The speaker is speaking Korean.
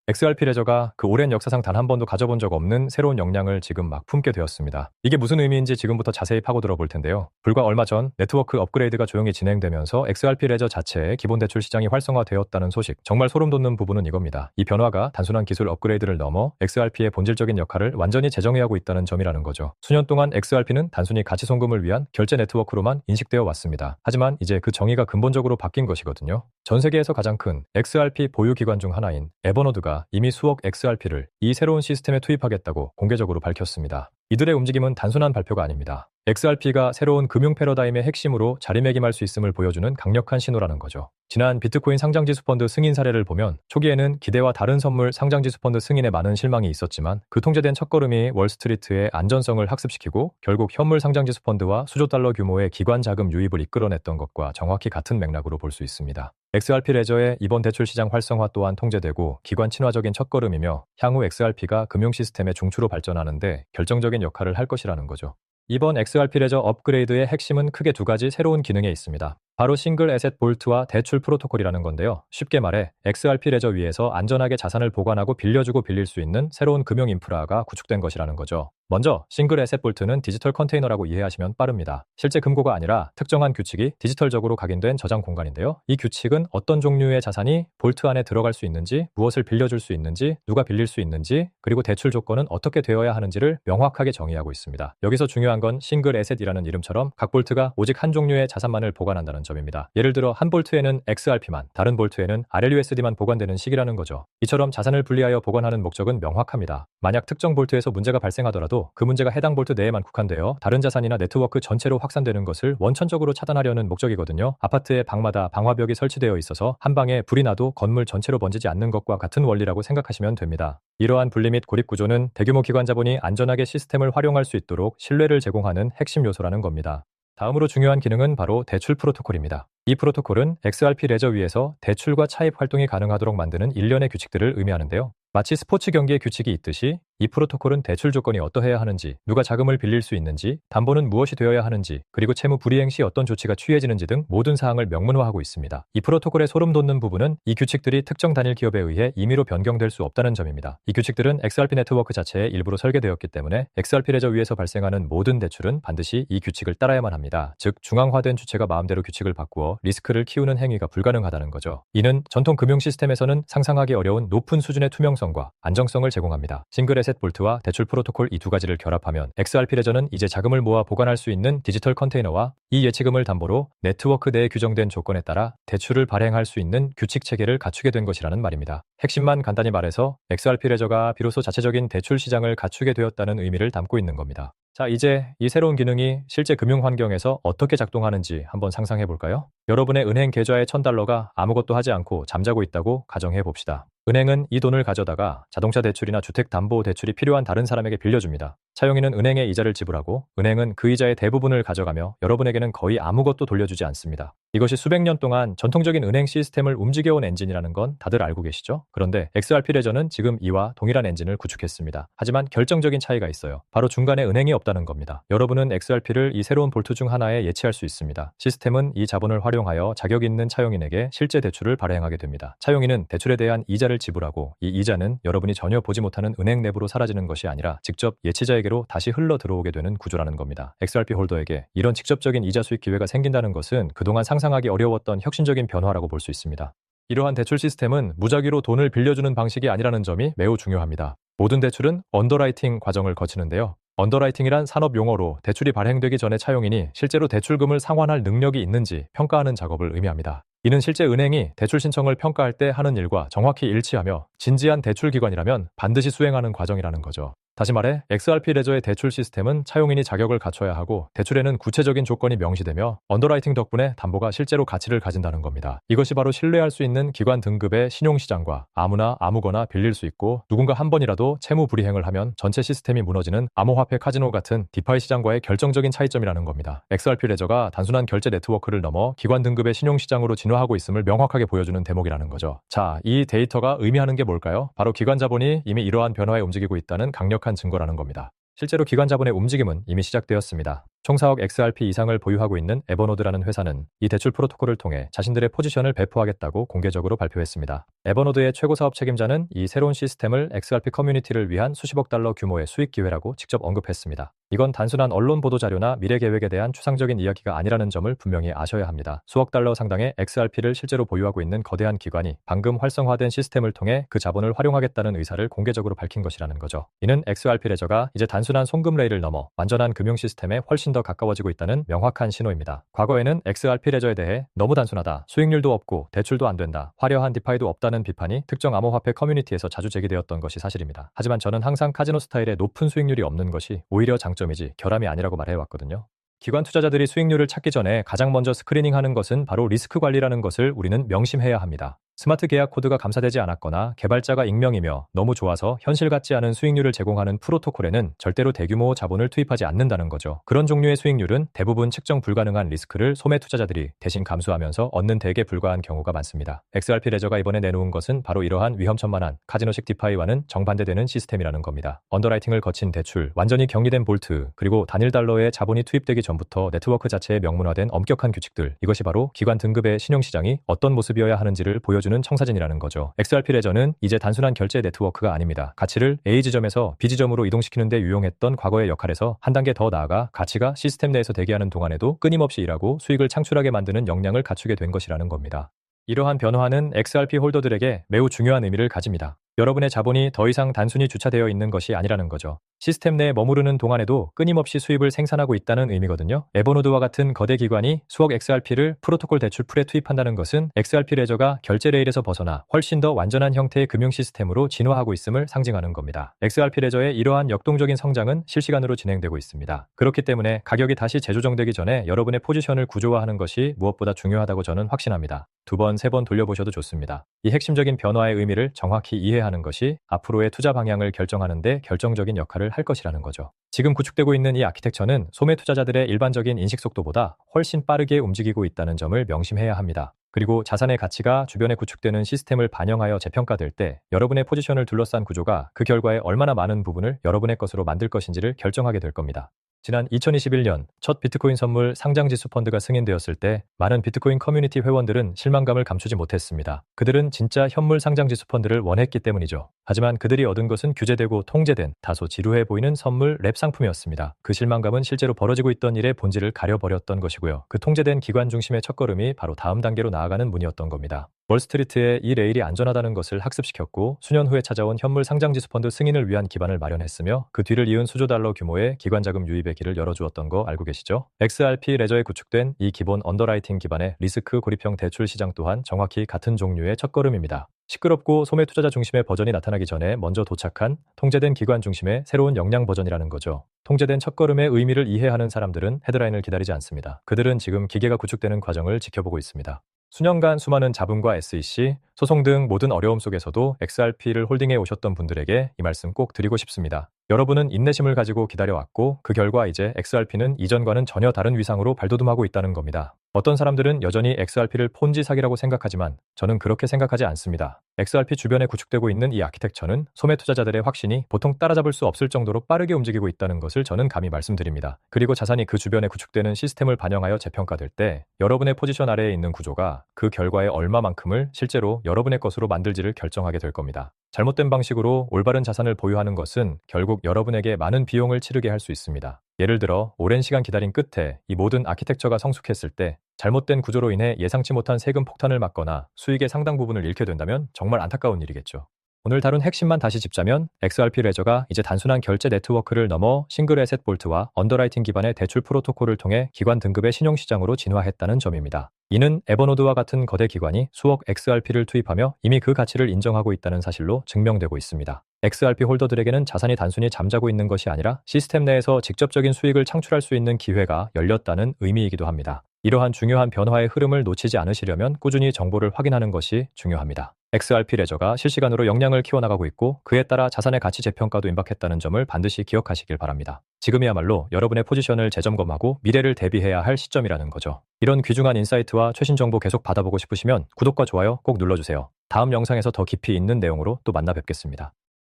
XRP 레저가 그 오랜 역사상 단 한 번도 가져본 적 없는 새로운 역량을 지금 막 품게 되었습니다. 이게 무슨 의미인지 지금부터 자세히 파고들어 볼 텐데요. 불과 얼마 전 네트워크 업그레이드가 조용히 진행되면서 XRP 레저 자체의 기본 대출 시장이 활성화되었다는 소식, 정말 소름 돋는 부분은 이겁니다. 이 변화가 단순한 기술 업그레이드를 넘어 XRP의 본질적인 역할을 완전히 재정의하고 있다는 점이라는 거죠. 수년 동안 XRP는 단순히 가치 송금을 위한 결제 네트워크로만 인식되어 왔습니다. 하지만 이제 그 정의가 근본적으로 바뀐 것이거든요. 전 세계에서 가장 큰 XRP 보유 기관 중 하나인 에버노드가 이미 수억 XRP를 이 새로운 시스템에 투입하겠다고 공개적으로 밝혔습니다. 이들의 움직임은 단순한 발표가 아닙니다. XRP가 새로운 금융 패러다임의 핵심으로 자리매김할 수 있음을 보여주는 강력한 신호라는 거죠. 지난 비트코인 상장지수 펀드 승인 사례를 보면 초기에는 기대와 다른 선물 상장지수 펀드 승인에 많은 실망이 있었지만 그 통제된 첫걸음이 월스트리트의 안전성을 학습시키고 결국 현물 상장지수 펀드와 수조 달러 규모의 기관 자금 유입을 이끌어냈던 것과 정확히 같은 맥락으로 볼 수 있습니다. XRP 레저의 이번 대출 시장 활성화 또한 통제되고 기관 친화적인 첫걸음이며 향후 XRP가 금융 시스템의 중추로 발전하는데 결정적인 역할을 할 것이라는 거죠. 이번 XRP 레저 업그레이드의 핵심은 크게 두 가지 새로운 기능에 있습니다. 바로 싱글 에셋 볼트와 대출 프로토콜이라는 건데요. 쉽게 말해 XRP 레저 위에서 안전하게 자산을 보관하고 빌려주고 빌릴 수 있는 새로운 금융 인프라가 구축된 것이라는 거죠. 먼저 싱글 에셋 볼트는 디지털 컨테이너라고 이해하시면 빠릅니다. 실제 금고가 아니라 특정한 규칙이 디지털적으로 각인된 저장 공간인데요. 이 규칙은 어떤 종류의 자산이 볼트 안에 들어갈 수 있는지, 무엇을 빌려줄 수 있는지, 누가 빌릴 수 있는지, 그리고 대출 조건은 어떻게 되어야 하는지를 명확하게 정의하고 있습니다. 여기서 중요한 건 싱글 에셋이라는 이름처럼 각 볼트가 오직 한 종류의 자산만을 보관한다는 점입니다. 예를 들어 한 볼트에는 XRP만, 다른 볼트에는 RLUSD만 보관되는 식이라는 거죠. 이처럼 자산을 분리하여 보관하는 목적은 명확합니다. 만약 특정 볼트에서 문제가 발생하더라도 그 문제가 해당 볼트 내에만 국한되어 다른 자산이나 네트워크 전체로 확산되는 것을 원천적으로 차단하려는 목적이거든요. 아파트의 방마다 방화벽이 설치되어 있어서 한 방에 불이 나도 건물 전체로 번지지 않는 것과 같은 원리라고 생각하시면 됩니다. 이러한 분리 및 고립 구조는 대규모 기관 자본이 안전하게 시스템을 활용할 수 있도록 신뢰를 제공하는 핵심 요소라는 겁니다. 다음으로 중요한 기능은 바로 대출 프로토콜입니다. 이 프로토콜은 XRP 레저 위에서 대출과 차입 활동이 가능하도록 만드는 일련의 규칙들을 의미하는데요. 마치 스포츠 경기의 규칙이 있듯이 이 프로토콜은 대출 조건이 어떠해야 하는지, 누가 자금을 빌릴 수 있는지, 담보는 무엇이 되어야 하는지, 그리고 채무 불이행 시 어떤 조치가 취해지는지 등 모든 사항을 명문화하고 있습니다. 이 프로토콜의 소름 돋는 부분은 이 규칙들이 특정 단일 기업에 의해 임의로 변경될 수 없다는 점입니다. 이 규칙들은 XRP 네트워크 자체의 일부로 설계되었기 때문에 XRP 레저 위에서 발생하는 모든 대출은 반드시 이 규칙을 따라야만 합니다. 즉 중앙화된 주체가 마음대로 규칙을 바꾸어 리스크를 키우는 행위가 불가능하다는 거죠. 이는 전통 금융 시스템에서는 상상하기 어려운 높은 수준의 투명성과 안정성을 제공합니다. 싱글 에셋 볼트와 대출 프로토콜 이 두 가지를 결합하면 XRP 레저는 이제 자금을 모아 보관할 수 있는 디지털 컨테이너와 이 예치금을 담보로 네트워크 내에 규정된 조건에 따라 대출을 발행할 수 있는 규칙 체계를 갖추게 된 것이라는 말입니다. 핵심만 간단히 말해서 XRP 레저가 비로소 자체적인 대출 시장을 갖추게 되었다는 의미를 담고 있는 겁니다. 자, 이제 이 새로운 기능이 실제 금융 환경에서 어떻게 작동하는지 한번 상상해 볼까요? 여러분의 은행 계좌에 $1000가 아무것도 하지 않고 잠자고 있다고 가정해 봅시다. 은행은 이 돈을 가져다가 자동차 대출이나 주택담보대출이 필요한 다른 사람에게 빌려줍니다. 차용인은 은행에 이자를 지불하고 은행은 그 이자의 대부분을 가져가며 여러분에게는 거의 아무것도 돌려주지 않습니다. 이것이 수백 년 동안 전통적인 은행 시스템을 움직여온 엔진이라는 건 다들 알고 계시죠? 그런데 XRP 레저는 지금 이와 동일한 엔진을 구축했습니다. 하지만 결정적인 차이가 있어요. 바로 중간에 은행이 없다는 겁니다. 여러분은 XRP를 이 새로운 볼트 중 하나에 예치할 수 있습니다. 시스템은 이 자본을 활용하여 자격 있는 차용인에게 실제 대출을 발행하게 됩니다. 차용인은 대출에 대한 이자를 지불하고 이 이자는 여러분이 전혀 보지 못하는 은행 내부로 사라지는 것이 아니라 직접 예치자에게로 다시 흘러 들어오게 되는 구조라는 겁니다. XRP 홀더에게 이런 직접적인 이자 수익 기회가 생긴다는 것은 그동안 상상하기 어려웠던 혁신적인 변화라고 볼 수 있습니다. 이러한 대출 시스템은 무작위로 돈을 빌려주는 방식이 아니라는 점이 매우 중요합니다. 모든 대출은 언더라이팅 과정을 거치는데요. 언더라이팅이란 산업 용어로 대출이 발행되기 전에 차용인이 실제로 대출금을 상환할 능력이 있는지 평가하는 작업을 의미합니다. 이는 실제 은행이 대출 신청을 평가할 때 하는 일과 정확히 일치하며 진지한 대출 기관이라면 반드시 수행하는 과정이라는 거죠. 다시 말해 XRP 레저의 대출 시스템은 차용인이 자격을 갖춰야 하고 대출에는 구체적인 조건이 명시되며 언더라이팅 덕분에 담보가 실제로 가치를 가진다는 겁니다. 이것이 바로 신뢰할 수 있는 기관 등급의 신용시장과 아무나 아무거나 빌릴 수 있고 누군가 한 번이라도 채무 불이행을 하면 전체 시스템이 무너지는 암호화폐 카지노 같은 디파이 시장과의 결정적인 차이점이라는 겁니다. XRP 레저가 단순한 결제 네트워크를 넘어 기관 등급의 신용시장으로 진화하고 있음을 명확하게 보여주는 대목이라는 거죠. 자, 이 데이터가 의미하는 게 뭘까요? 바로 기관 자본이 이미 이러한 변화에 움직이고 있다는 강력한 증거라는 겁니다. 실제로 기관 자본의 움직임은 이미 시작되었습니다. 총 4억 XRP 이상을 보유하고 있는 에버노드라는 회사는 이 대출 프로토콜을 통해 자신들의 포지션을 배포하겠다고 공개적으로 발표했습니다. 에버노드의 최고 사업 책임자는 이 새로운 시스템을 XRP 커뮤니티를 위한 수십억 달러 규모의 수익 기회라고 직접 언급했습니다. 이건 단순한 언론 보도 자료나 미래 계획에 대한 추상적인 이야기가 아니라는 점을 분명히 아셔야 합니다. 수억 달러 상당의 XRP를 실제로 보유하고 있는 거대한 기관이 방금 활성화된 시스템을 통해 그 자본을 활용하겠다는 의사를 공개적으로 밝힌 것이라는 거죠. 이는 XRP 레저가 이제 단순한 송금 레일을 넘어 완전한 금융 시스템에 훨씬 더 가까워지고 있다는 명확한 신호입니다. 과거에는 XRP 레저에 대해 너무 단순하다, 수익률도 없고 대출도 안 된다, 화려한 디파이도 없다는 비판이 특정 암호화폐 커뮤니티에서 자주 제기되었던 것이 사실입니다. 하지만 저는 항상 카지노 스타일의 높은 수익률이 없는 것이 오히려 장점이지 결함이 아니라고 말해왔거든요. 기관 투자자들이 수익률을 찾기 전에 가장 먼저 스크리닝하는 것은 바로 리스크 관리라는 것을 우리는 명심해야 합니다. 스마트 계약 코드가 감사되지 않았거나 개발자가 익명이며 너무 좋아서 현실 같지 않은 수익률을 제공하는 프로토콜에는 절대로 대규모 자본을 투입하지 않는다는 거죠. 그런 종류의 수익률은 대부분 측정 불가능한 리스크를 소매 투자자들이 대신 감수하면서 얻는 대개 불과한 경우가 많습니다. XRP 레저가 이번에 내놓은 것은 바로 이러한 위험천만한 카지노식 디파이와는 정반대되는 시스템이라는 겁니다. 언더라이팅을 거친 대출, 완전히 격리된 볼트, 그리고 단일 달러의 자본이 투입되기 전부터 네트워크 자체에 명문화된 엄격한 규칙들, 이것이 바로 기관 등급의 신용시장이 어떤 모습이어야 하는지를 보여주는 청사진이라는 거죠. XRP 레저는 이제 단순한 결제 네트워크가 아닙니다. 가치를 A 지점에서 B 지점으로 이동시키는 데 유용했던 과거의 역할에서 한 단계 더 나아가 가치가 시스템 내에서 대기하는 동안에도 끊임없이 일하고 수익을 창출하게 만드는 역량을 갖추게 된 것이라는 겁니다. 이러한 변화는 XRP 홀더들에게 매우 중요한 의미를 가집니다. 여러분의 자본이 더 이상 단순히 주차되어 있는 것이 아니라는 거죠. 시스템 내에 머무르는 동안에도 끊임없이 수입을 생산하고 있다는 의미거든요. 에버노드와 같은 거대 기관이 수억 XRP를 프로토콜 대출 풀에 투입한다는 것은 XRP 레저가 결제 레일에서 벗어나 훨씬 더 완전한 형태의 금융 시스템으로 진화하고 있음을 상징하는 겁니다. XRP 레저의 이러한 역동적인 성장은 실시간으로 진행되고 있습니다. 그렇기 때문에 가격이 다시 재조정되기 전에 여러분의 포지션을 구조화하는 것이 무엇보다 중요하다고 저는 확신합니다. 2번, 3번 돌려보셔도 좋습니다. 이 핵심적인 변화의 의미를 정확히 이해하는 것이 앞으로의 투자 방향을 결정하는 데 결정적인 역할을 할 것이라는 거죠. 지금 구축되고 있는 이 아키텍처는 소매 투자자들의 일반적인 인식 속도보다 훨씬 빠르게 움직이고 있다는 점을 명심해야 합니다. 그리고 자산의 가치가 주변에 구축되는 시스템을 반영하여 재평가될 때 여러분의 포지션을 둘러싼 구조가 그 결과에 얼마나 많은 부분을 여러분의 것으로 만들 것인지를 결정하게 될 겁니다. 지난 2021년 첫 비트코인 선물 상장지수 펀드가 승인되었을 때 많은 비트코인 커뮤니티 회원들은 실망감을 감추지 못했습니다. 그들은 진짜 현물 상장지수 펀드를 원했기 때문이죠. 하지만 그들이 얻은 것은 규제되고 통제된 다소 지루해 보이는 선물 랩 상품이었습니다. 그 실망감은 실제로 벌어지고 있던 일의 본질을 가려버렸던 것이고요. 그 통제된 기관 중심의 첫걸음이 바로 다음 단계로 나아가는 문이었던 겁니다. 월스트리트에 이 레일이 안전하다는 것을 학습시켰고 수년 후에 찾아온 현물 상장지수 펀드 승인을 위한 기반을 마련했으며 그 뒤를 이은 수조 달러 규모의 기관 자금 유입의 길을 열어주었던 거 알고 계시죠? XRP 레저에 구축된 이 기본 언더라이팅 기반의 리스크 고립형 대출 시장 또한 정확히 같은 종류의 첫걸음입니다. 시끄럽고 소매 투자자 중심의 버전이 나타나기 전에 먼저 도착한 통제된 기관 중심의 새로운 역량 버전이라는 거죠. 통제된 첫걸음의 의미를 이해하는 사람들은 헤드라인을 기다리지 않습니다. 그들은 지금 기계가 구축되는 과정을 지켜보고 있습니다. 수년간 수많은 잡음과 SEC, 소송 등 모든 어려움 속에서도 XRP를 홀딩해 오셨던 분들에게 이 말씀 꼭 드리고 싶습니다. 여러분은 인내심을 가지고 기다려왔고 그 결과 이제 XRP는 이전과는 전혀 다른 위상으로 발돋움하고 있다는 겁니다. 어떤 사람들은 여전히 XRP를 폰지 사기라고 생각하지만 저는 그렇게 생각하지 않습니다. XRP 주변에 구축되고 있는 이 아키텍처는 소매 투자자들의 확신이 보통 따라잡을 수 없을 정도로 빠르게 움직이고 있다는 것을 저는 감히 말씀드립니다. 그리고 자산이 그 주변에 구축되는 시스템을 반영하여 재평가될 때 여러분의 포지션 아래에 있는 구조가 그 결과의 얼마만큼을 실제로 여러분의 것으로 만들지를 결정하게 될 겁니다. 잘못된 방식으로 올바른 자산을 보유하는 것은 결국 여러분에게 많은 비용을 치르게 할 수 있습니다. 예를 들어 오랜 시간 기다린 끝에 이 모든 아키텍처가 성숙했을 때 잘못된 구조로 인해 예상치 못한 세금 폭탄을 맞거나 수익의 상당 부분을 잃게 된다면 정말 안타까운 일이겠죠. 오늘 다룬 핵심만 다시 짚자면 XRP 레저가 이제 단순한 결제 네트워크를 넘어 싱글 에셋 볼트와 언더라이팅 기반의 대출 프로토콜을 통해 기관 등급의 신용시장으로 진화했다는 점입니다. 이는 에버노드와 같은 거대 기관이 수억 XRP를 투입하며 이미 그 가치를 인정하고 있다는 사실로 증명되고 있습니다. XRP 홀더들에게는 자산이 단순히 잠자고 있는 것이 아니라 시스템 내에서 직접적인 수익을 창출할 수 있는 기회가 열렸다는 의미이기도 합니다. 이러한 중요한 변화의 흐름을 놓치지 않으시려면 꾸준히 정보를 확인하는 것이 중요합니다. XRP 레저가 실시간으로 역량을 키워나가고 있고 그에 따라 자산의 가치 재평가도 임박했다는 점을 반드시 기억하시길 바랍니다. 지금이야말로 여러분의 포지션을 재점검하고 미래를 대비해야 할 시점이라는 거죠. 이런 귀중한 인사이트와 최신 정보 계속 받아보고 싶으시면 구독과 좋아요 꼭 눌러주세요. 다음 영상에서 더 깊이 있는 내용으로 또 만나 뵙겠습니다.